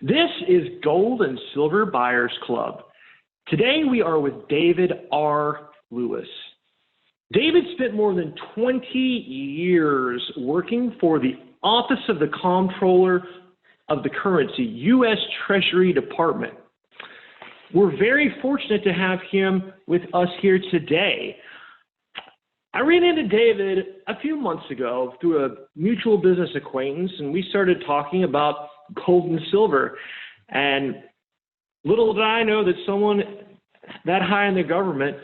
This is Gold and Silver Buyers Club. Today we are with David R. Lewis. David spent more than 20 years working for the Office of the Comptroller of the Currency, U.S. Treasury Department. We're very fortunate to have him with us here today. I ran into David a few months ago through a mutual business acquaintance, and we started talking about gold and silver. And little did I know that someone that high in the government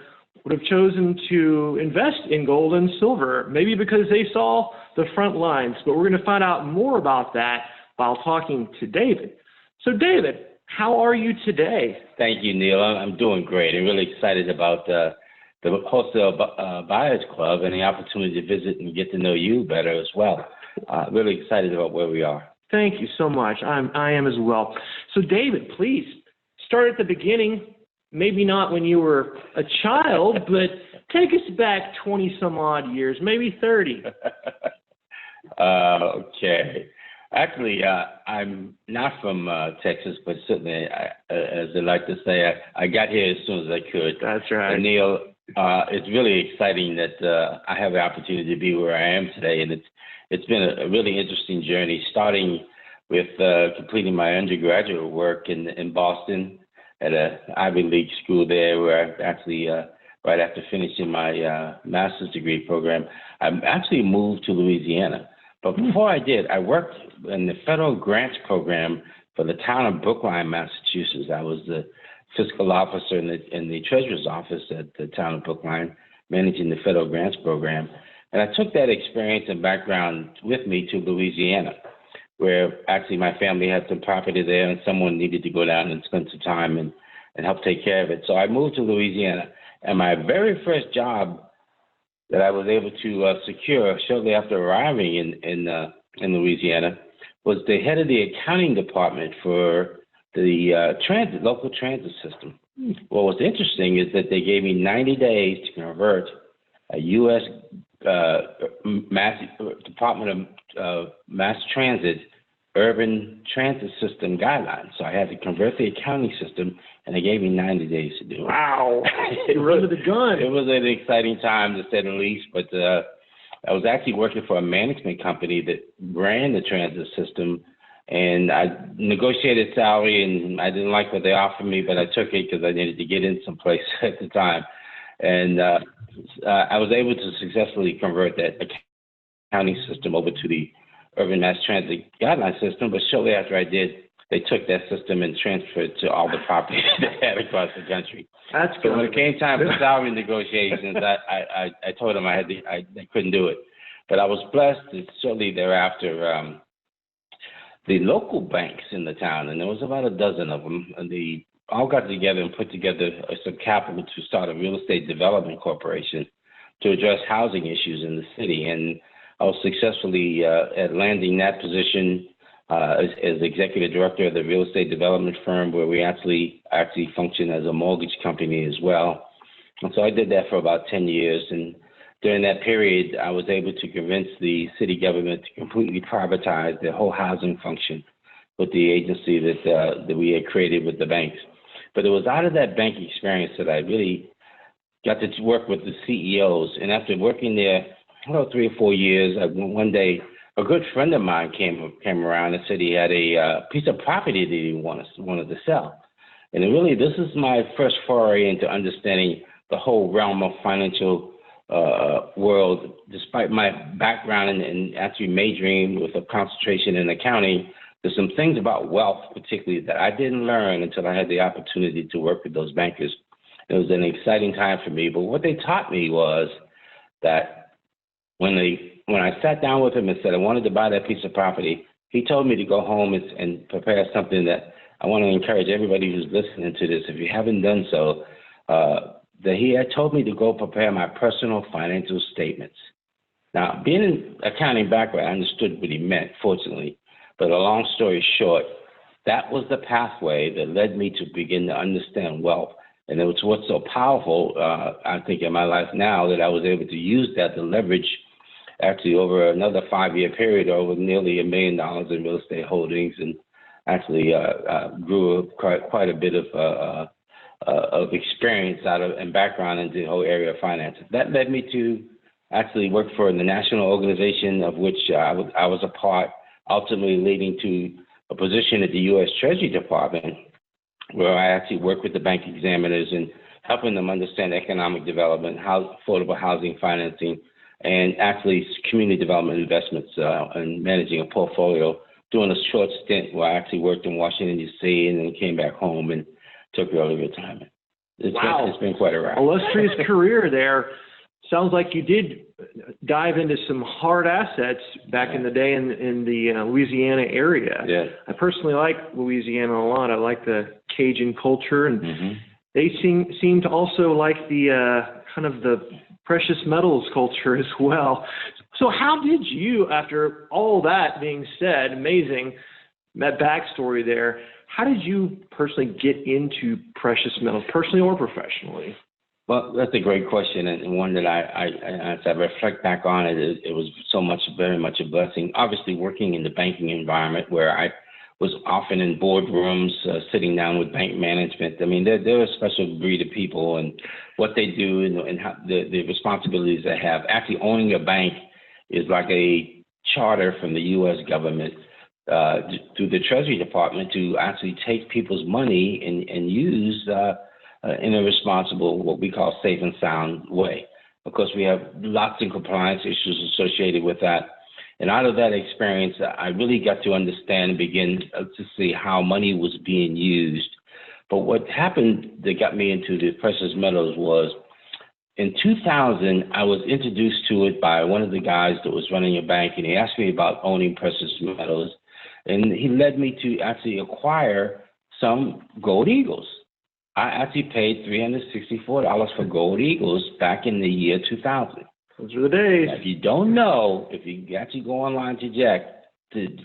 would have chosen to invest in gold and silver, maybe because they saw the front lines. But we're going to find out more about that while talking to David. So David, how are you today? Thank you, Neil. I'm doing great. I'm really excited about the Wholesale Buyers Club and the opportunity to visit and get to know you better as well. Really excited about where we are. Thank you so much. I am as well. So David, please start at the beginning. Maybe not when you were a child, but take us back 20 some odd years, maybe 30. Okay. Actually, I'm not from Texas, but certainly, as they like to say, I got here as soon as I could. That's right. And Neil, it's really exciting that I have the opportunity to be where I am today, and it's been a really interesting journey, starting with completing my undergraduate work in Boston at an Ivy League school there, where I actually, right after finishing my master's degree program, I actually moved to Louisiana. But before I did, I worked in the federal grants program for the town of Brookline, Massachusetts. I was the fiscal officer in the treasurer's office at the town of Brookline, managing the federal grants program. And I took that experience and background with me to Louisiana, where actually my family had some property there and someone needed to go down and spend some time and help take care of it. So I moved to Louisiana. And my very first job that I was able to secure shortly after arriving in Louisiana was the head of the accounting department for the local transit system. What was interesting is that they gave me 90 days to convert a U.S. Department of Mass Transit urban transit system guidelines. So I had to convert the accounting system, and they gave me 90 days to do it. Wow. You're under the gun. It was an exciting time, to say the least, but I was actually working for a management company that ran the transit system, and I negotiated salary, and I didn't like what they offered me, but I took it because I needed to get in someplace at the time. And I was able to successfully convert that accounting system over to the urban mass transit guideline system, but shortly after I did, they took that system and transferred it to all the properties they had across the country. That's good. So when it came time for salary negotiations, I told them I couldn't do it. But I was blessed that shortly thereafter, the local banks in the town, and there was about a dozen of them, and they all got together and put together some capital to start a real estate development corporation to address housing issues in the city. And I was successfully at landing that position as executive director of the real estate development firm, where we actually function as a mortgage company as well. And so I did that for about 10 years. And during that period, I was able to convince the city government to completely privatize the whole housing function with the agency that we had created with the banks. But it was out of that bank experience that I really got to work with the CEOs. And after working there, 3 or 4 years, one day, a good friend of mine came around and said he had a piece of property that he wanted to sell. And really, this is my first foray into understanding the whole realm of financial world. Despite my background in actually majoring with a concentration in accounting, there's some things about wealth particularly that I didn't learn until I had the opportunity to work with those bankers. It was an exciting time for me. But what they taught me was that when I sat down with him and said I wanted to buy that piece of property, he told me to go home and prepare something that I want to encourage everybody who's listening to this, if you haven't done so, that he had told me to go prepare my personal financial statements. Now, being in accounting background, I understood what he meant, fortunately. But a long story short, that was the pathway that led me to begin to understand wealth. And it was what's so powerful, I think, in my life now, that I was able to use that to leverage, actually over another 5-year period, over nearly $1 million in real estate holdings, and actually grew quite a bit of experience out of and background into the whole area of finance. That led me to actually work for the national organization of which I was a part, ultimately leading to a position at the U.S. Treasury Department, where I actually work with the bank examiners and helping them understand economic development, affordable housing financing, and actually community development investments and managing a portfolio, doing a short stint where I actually worked in Washington, D.C., and then came back home and took early retirement. It's been quite a ride. Illustrious career there. Sounds like you did dive into some hard assets back in the day in the Louisiana area. Yeah. I personally like Louisiana a lot. I like the Cajun culture, and they seem to also like the kind of the precious metals culture as well. So how did you, after all that being said, amazing, that backstory there, how did you personally get into precious metals, personally or professionally? Well, that's a great question, and one that as I reflect back on it, it was very much a blessing. Obviously, working in the banking environment where I was often in boardrooms, sitting down with bank management. I mean, they're a special breed of people, and what they do and how the responsibilities they have. Actually, owning a bank is like a charter from the U.S. government through the Treasury Department to actually take people's money and use in a responsible, what we call safe and sound way. Of course, we have lots of compliance issues associated with that. And out of that experience, I really got to understand and begin to see how money was being used. But what happened that got me into the precious metals was in 2000, I was introduced to it by one of the guys that was running a bank, and he asked me about owning precious metals. And he led me to actually acquire some gold eagles. I actually paid $364 for gold eagles back in the year 2000. Those were the days. Now, if you don't know, if you actually go online to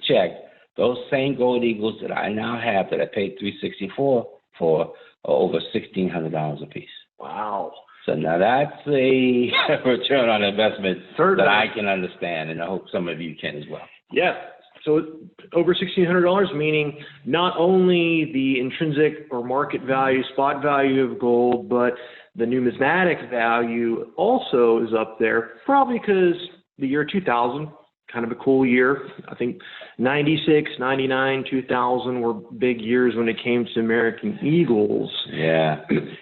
check, those same gold eagles that I now have that I paid $364 for are over $1,600 a piece. Wow. So now that's a return on investment Certainly. that I can understand, and I hope some of you can as well. Yeah. So over $1,600, meaning not only the intrinsic or market value, spot value of gold, but the numismatic value also is up there, probably because the year 2000, kind of a cool year. I think 96, 99, 2000 were big years when it came to American Eagles. Yeah.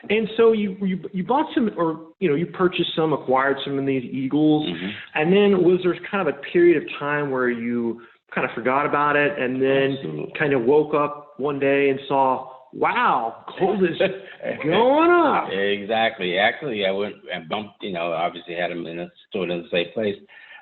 And so you bought some, or you purchased some, acquired some of these Eagles, and then was there kind of a period of time where you kind of forgot about it, and then kind of woke up one day and saw, wow, gold is going up. Exactly. Actually, I went and bumped, obviously had them in a store in the same place,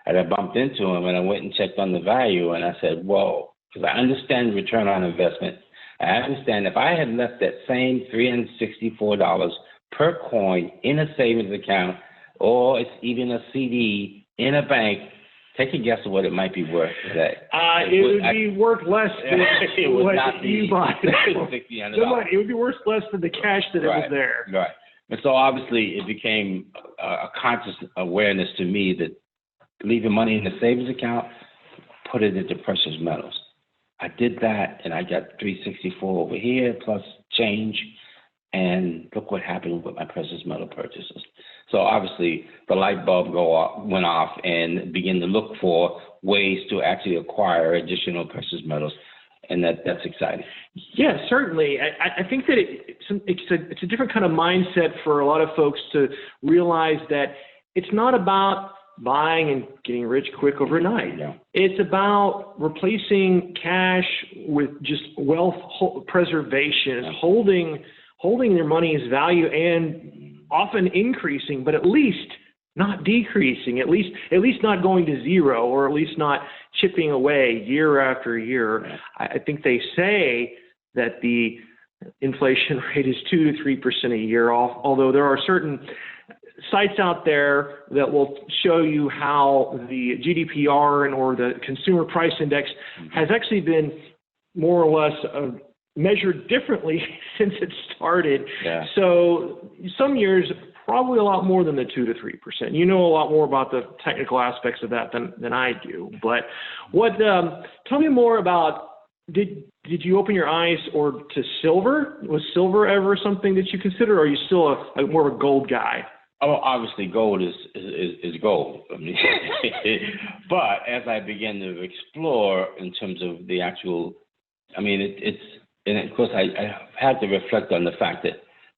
and I bumped into them, and I went and checked on the value, and I said, whoa, because I understand return on investment. I understand if I had left that same $364 per coin in a savings account, or it's even a CD in a bank, take a guess of what it might be worth today. It would be worth less than what you bought. $1,600. It would be worth less than the cash that it was there. Right. And so obviously it became a conscious awareness to me that leaving money in the savings account, put it into precious metals. I did that, and I got $364 over here plus change, and look what happened with my precious metal purchases. So obviously the light bulb went off, and began to look for ways to actually acquire additional precious metals, and that's exciting. Yeah, certainly. I think that it's a different kind of mindset for a lot of folks to realize that it's not about buying and getting rich quick overnight. Yeah. It's about replacing cash with just wealth preservation, holding their money's value, and often increasing, but at least not decreasing, at least not going to zero, or at least not chipping away year after year. Yeah. I think they say that the inflation rate is 2 to 3% a year off, although there are certain sites out there that will show you how the GDPR or the Consumer Price Index has actually been more or less measured differently since it started. Yeah. So some years, probably a lot more than the 2 to 3%. You know a lot more about the technical aspects of that than I do. But tell me more about did you open your eyes or to silver? Was silver ever something that you consider, or are you still a more of a gold guy? Oh, obviously, gold is gold. I mean, but as I began to explore in terms of the actual, I mean, and of course, I had to reflect on the fact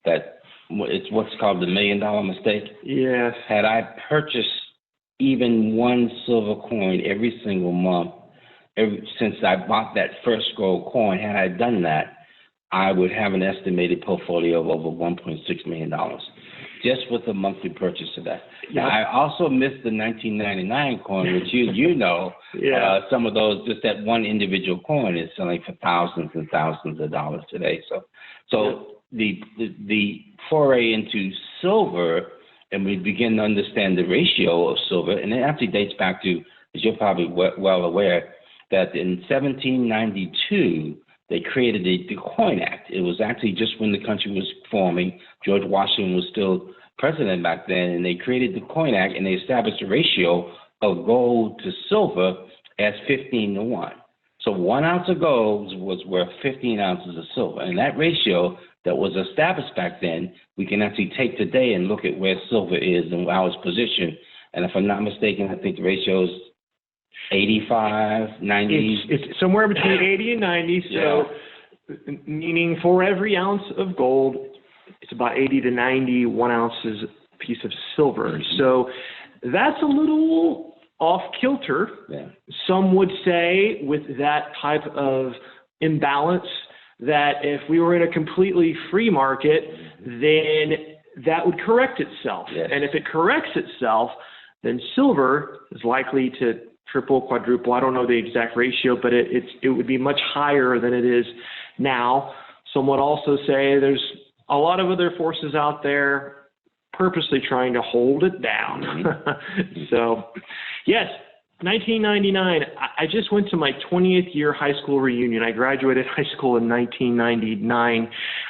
that it's what's called the $1 million mistake. Yes. Had I purchased even one silver coin every single month, since I bought that first gold coin, had I done that, I would have an estimated portfolio of over $1.6 million. Just with the monthly purchase of that. Yep. Now, I also missed the 1999 coin, which you know, yeah. Some of those, just that one individual coin is selling for thousands and thousands of dollars today. So the foray into silver, and we begin to understand the ratio of silver, and it actually dates back to, as you're probably well aware, that in 1792, they created the Coin Act. It was actually just when the country was forming. George Washington was still president back then, and they created the Coin Act, and they established a ratio of gold to silver as 15-1. So 1 ounce of gold was worth 15 ounces of silver. And that ratio that was established back then, we can actually take today and look at where silver is and how it's positioned. And if I'm not mistaken, I think the ratio is 85, 90. It's somewhere between 80 and 90. So, meaning for every ounce of gold, it's about 80 to 90 1 ounces piece of silver. Mm-hmm. So that's a little off kilter. Yeah. Some would say with that type of imbalance that if we were in a completely free market, then that would correct itself. Yes. And if it corrects itself, then silver is likely to triple, quadruple. I don't know the exact ratio, but it would be much higher than it is now. Some would also say there's a lot of other forces out there purposely trying to hold it down. Mm-hmm. So, yes, 1999, I just went to my 20th year high school reunion. I graduated high school in 1999,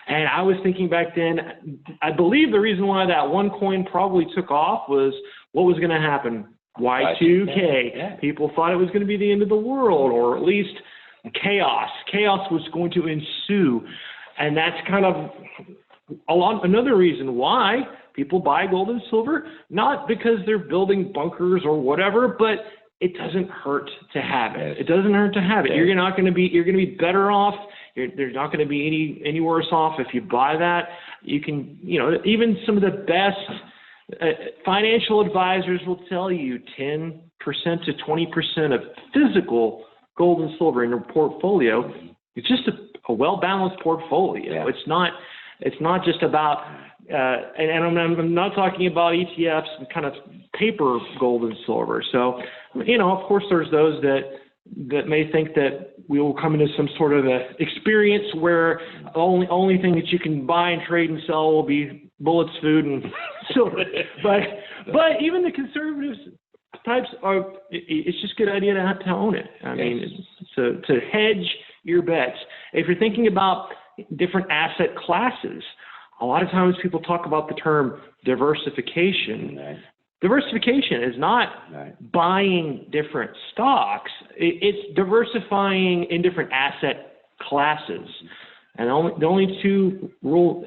and I was thinking back then, I believe the reason why that one coin probably took off was what was going to happen. Y2K. Yeah. People thought it was going to be the end of the world, or at least chaos. Chaos was going to ensue. And that's kind of another reason why people buy gold and silver, not because they're building bunkers or whatever, but it doesn't hurt to have it. It doesn't hurt to have it. You're going to be better off. There's not going to be any worse off if you buy that. You can, even some of the best financial advisors will tell you 10% to 20% of physical gold and silver in your portfolio. It's just a well-balanced portfolio. Yeah. It's not just about, and I'm not talking about ETFs and kind of paper gold and silver. So, of course, there's those that may think that we will come into some sort of a experience where the only thing that you can buy and trade and sell will be bullets, food, and silver. But even the conservatives types it's just a good idea to own it. I mean, to hedge your bets. If you're thinking about different asset classes, a lot of times people talk about the term diversification. Right. Diversification is not buying different stocks. It's diversifying in different asset classes. And the only two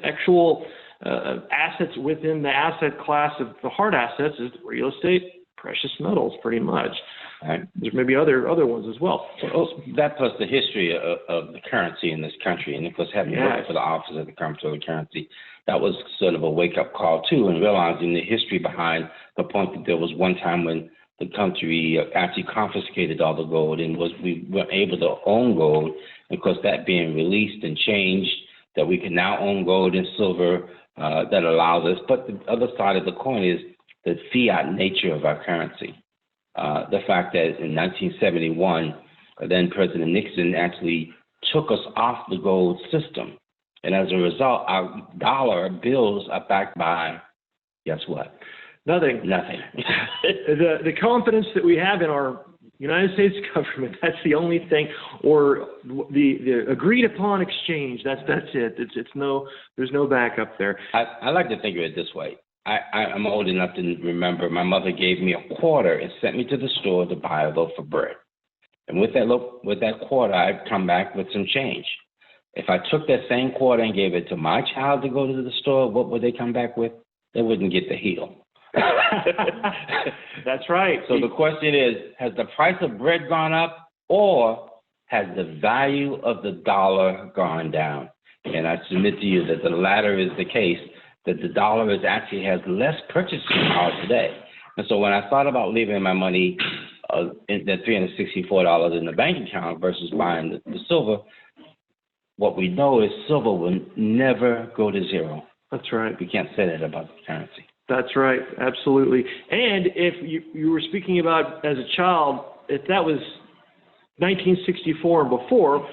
actual assets within the asset class of the hard assets is real estate, precious metals, pretty much. Right. There may be other ones as well. That plus the history of the currency in this country, and of course having worked for the Office of the Comptroller of the Currency, that was sort of a wake-up call too, and realizing the history behind the point that there was one time when the country actually confiscated all the gold, and we were able to own gold. And of course, that being released and changed, that we can now own gold and silver, that allows us. But the other side of the coin is the fiat nature of our currency. The fact that in 1971, then President Nixon actually took us off the gold system. And as a result, our dollar bills are backed by, guess what? Nothing. The confidence that we have in our United States government, that's the only thing, or the agreed upon exchange, that's it. There's no backup there. I like to think of it this way. I'm old enough to remember my mother gave me a quarter and sent me to the store to buy a loaf of bread. And with that quarter, I'd come back with some change. If I took that same quarter and gave it to my child to go to the store, what would they come back with? They wouldn't get the heel. That's right. So the question is, has the price of bread gone up, or has the value of the dollar gone down? And I submit to you that the latter is the case, that the dollar actually has less purchasing power today. And so when I thought about leaving my money in that $364 in the bank account versus buying the silver, what we know is silver will never go to zero. That's right. We can't say that about the currency. That's right. Absolutely. And if you were speaking about as a child, if that was 1964 and before,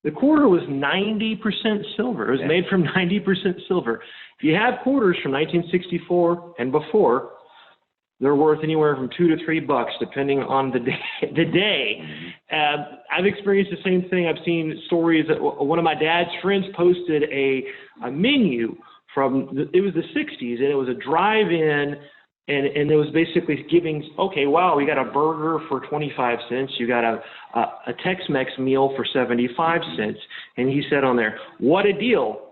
the quarter was 90% silver. It was made from 90% silver. If you have quarters from 1964 and before, they're worth anywhere from $2 to $3, depending on the day. I've experienced the same thing. I've seen stories that one of my dad's friends posted a menu from it was the 60s, and it was a drive-in, and it was basically giving, okay, wow, we got a burger for 25 cents. You got a Tex-Mex meal for 75 cents. And he said on there, what a deal.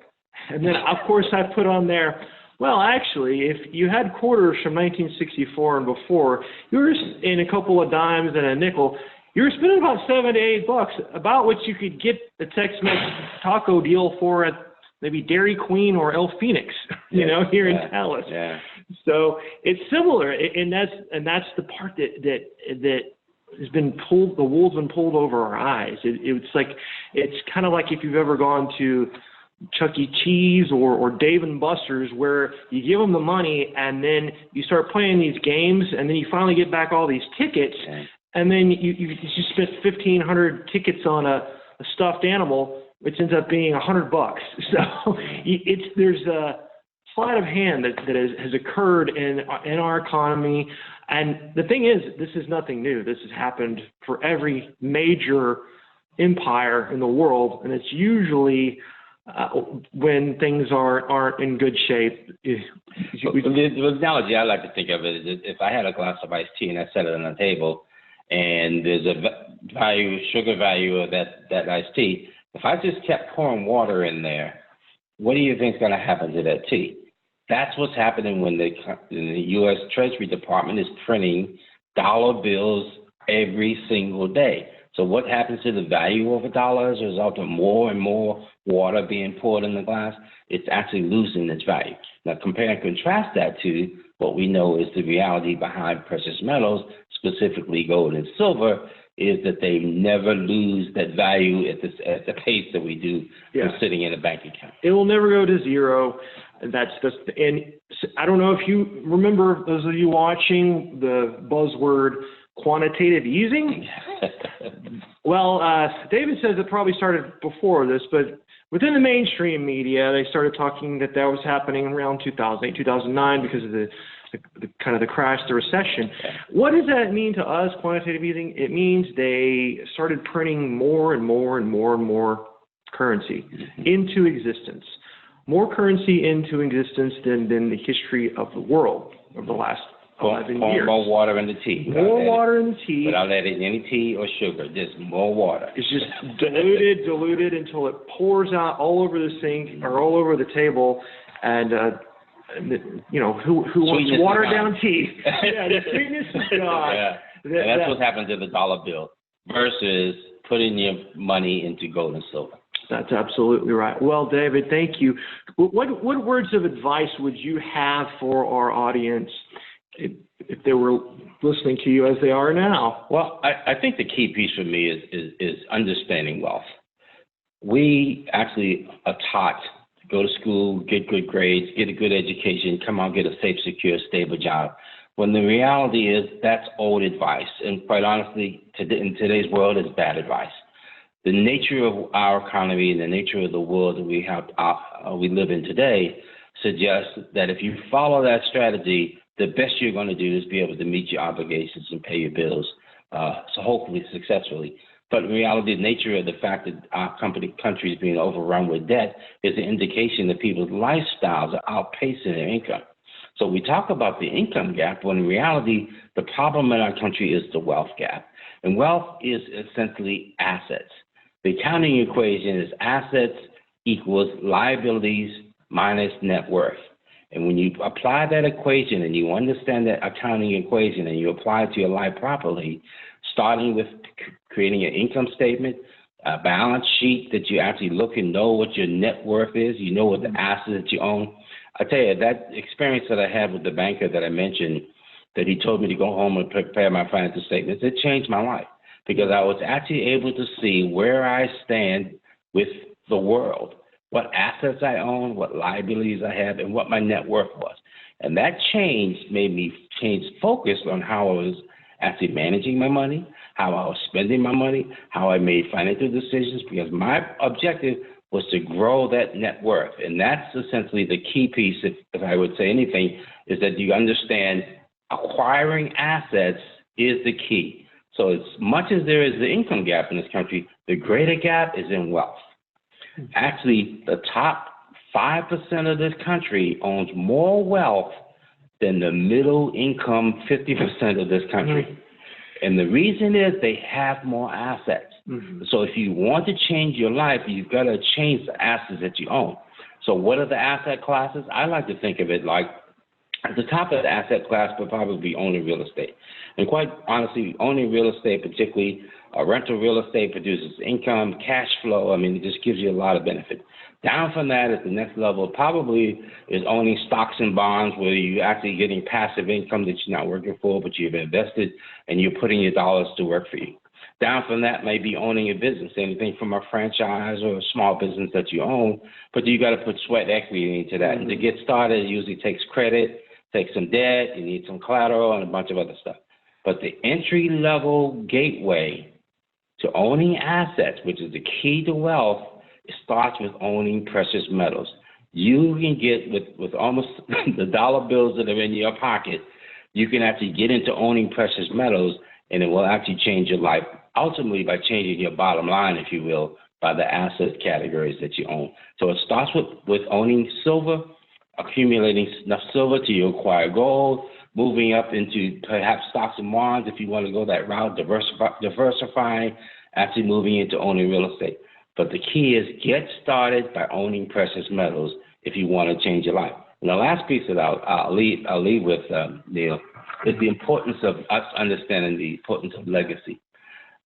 And then, of course, I put on there, well, actually, if you had quarters from 1964 and before, you were in a couple of dimes and a nickel, you were spending about $7 to $8, about what you could get the Tex-Mex taco deal for at maybe Dairy Queen or El Phoenix, here in Dallas. Yeah. So it's similar, and that's the part that has been pulled. The wool's been pulled over our eyes. It's kind of like if you've ever gone to Chuck E. Cheese or Dave and Buster's, where you give them the money and then you start playing these games, and then you finally get back all these tickets, and then you spent 1,500 tickets on a stuffed animal, which ends up being $100. So there's a sleight of hand that has occurred in our economy, and the thing is, this is nothing new. This has happened for every major empire in the world, and it's usually when things aren't in good shape. The analogy I like to think of it is if I had a glass of iced tea and I set it on the table, and there's a sugar value of that iced tea. If I just kept pouring water in there, what do you think is going to happen to that tea? That's what's happening when the U.S. Treasury Department is printing dollar bills every single day. So what happens to the value of a dollar as a result of more and more water being poured in the glass? It's actually losing its value. Now, compare and contrast that to what we know is the reality behind precious metals, specifically gold and silver, is that they never lose that value at the pace that we do from sitting in a bank account. It will never go to zero. And I don't know if you remember, those of you watching, the buzzword quantitative easing. Well, David says it probably started before this, but within the mainstream media, they started talking that was happening around 2008, 2009 because of the kind of the crash, the recession. What does that mean to us, quantitative easing? It means they started printing more and more and more and more currency into existence. More currency into existence than the history of the world over the last 11 years. More water in the tea. More water in the tea. Without adding any tea or sugar, just more water. It's just diluted until it pours out all over the sink or all over the table, and who wants watered down tea? Yeah, the sweetness is gone. Yeah. And that's what happened to the dollar bill versus putting your money into gold and silver. That's absolutely right. Well, David, thank you. What words of advice would you have for our audience if they were listening to you as they are now? Well, I think the key piece for me is understanding wealth. We actually are taught to go to school, get good grades, get a good education, come out, get a safe, secure, stable job. When the reality is that's old advice. And quite honestly, in today's world, it's bad advice. The nature of our economy and the nature of the world that we live in today suggests that if you follow that strategy, the best you're going to do is be able to meet your obligations and pay your bills, so hopefully successfully. But in reality, the nature of the fact that our country is being overrun with debt is an indication that people's lifestyles are outpacing their income. So we talk about the income gap, when in reality, the problem in our country is the wealth gap. And wealth is essentially assets. The accounting equation is assets equals liabilities minus net worth. And when you apply that equation and you understand that accounting equation and you apply it to your life properly, starting with creating an income statement, a balance sheet that you actually look and know what your net worth is, you know what the assets that you own. I tell you, that experience that I had with the banker that I mentioned, that he told me to go home and prepare my financial statements, it changed my life because I was actually able to see where I stand with the world, what assets I own, what liabilities I have, and what my net worth was. And that change made me change focus on how I was actually managing my money, how I was spending my money, how I made financial decisions, because my objective was to grow that net worth. And that's essentially the key piece, if I would say anything, is that you understand acquiring assets is the key. So as much as there is the income gap in this country, the greater gap is in wealth. Actually, the top 5% of this country owns more wealth than the middle income 50% of this country. Mm-hmm. And the reason is they have more assets. Mm-hmm. So if you want to change your life, you've got to change the assets that you own. So what are the asset classes? I like to think of it like at the top of the asset class would probably be owning real estate. And quite honestly, owning real estate, particularly rental real estate, produces income, cash flow. I mean, it just gives you a lot of benefit. Down from that at the next level probably is owning stocks and bonds where you're actually getting passive income that you're not working for, but you've invested and you're putting your dollars to work for you. Down from that may be owning a business, anything from a franchise or a small business that you own, but you got to put sweat equity into that. Mm-hmm. And to get started, it usually takes credit, takes some debt, you need some collateral, and a bunch of other stuff. But the entry-level gateway to owning assets, which is the key to wealth, it starts with owning precious metals. You can get, with almost the dollar bills that are in your pocket, you can actually get into owning precious metals, and it will actually change your life, ultimately by changing your bottom line, if you will, by the asset categories that you own. So it starts with owning silver, accumulating enough silver to acquire gold, moving up into perhaps stocks and bonds if you want to go that route, diversifying, actually moving into owning real estate. But the key is get started by owning precious metals if you want to change your life. And the last piece that I'll leave with, Neil, is the importance of us understanding the importance of legacy.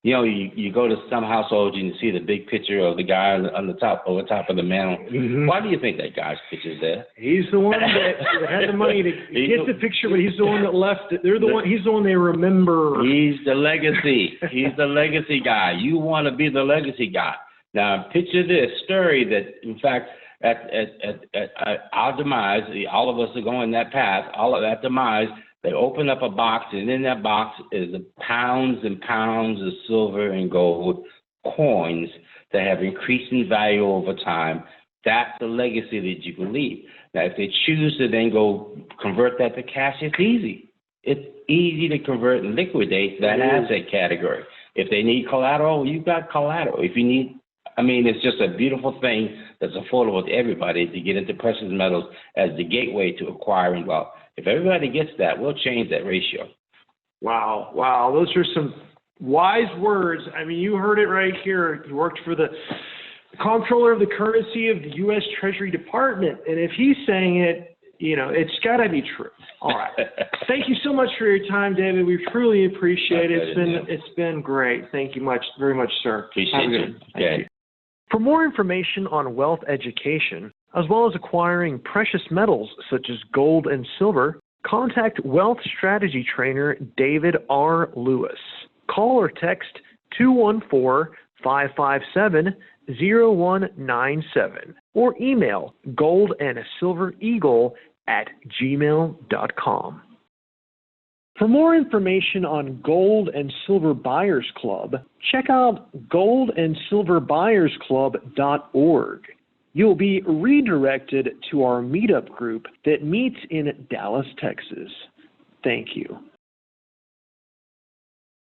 You know, you go to some households and you see the big picture of the guy on the top, over top of the mantle. Mm-hmm. Why do you think that guy's picture's there? He's the one that had the money to get the picture, but he's the one that left it. He's the one they remember. He's the legacy. He's the legacy guy. You want to be the legacy guy. Now, picture this story that, in fact, at our demise, all of us are going that path, all of that demise, they open up a box, and in that box is pounds and pounds of silver and gold coins that have increasing value over time. That's the legacy that you can leave. Now, if they choose to then go convert that to cash, it's easy. It's easy to convert and liquidate that asset category. If they need collateral, you've got collateral. If you need, it's just a beautiful thing that's affordable to everybody to get into precious metals as the gateway to acquiring wealth. If everybody gets that, we'll change that ratio. Wow. Those are some wise words. You heard it right here. You worked for the comptroller of the currency of the U.S. Treasury Department. And if he's saying it, it's got to be true. All right. Thank you so much for your time, David. We truly appreciate it. It's been great. Thank you very much, sir. Appreciate you. Thank you. For more information on wealth education, as well as acquiring precious metals such as gold and silver, contact wealth strategy trainer David R. Lewis. Call or text 214-557-0197 or email goldandsilvereagle@gmail.com. For more information on Gold and Silver Buyers Club, check out goldandsilverbuyersclub.org. You'll be redirected to our meetup group that meets in Dallas, Texas. Thank you.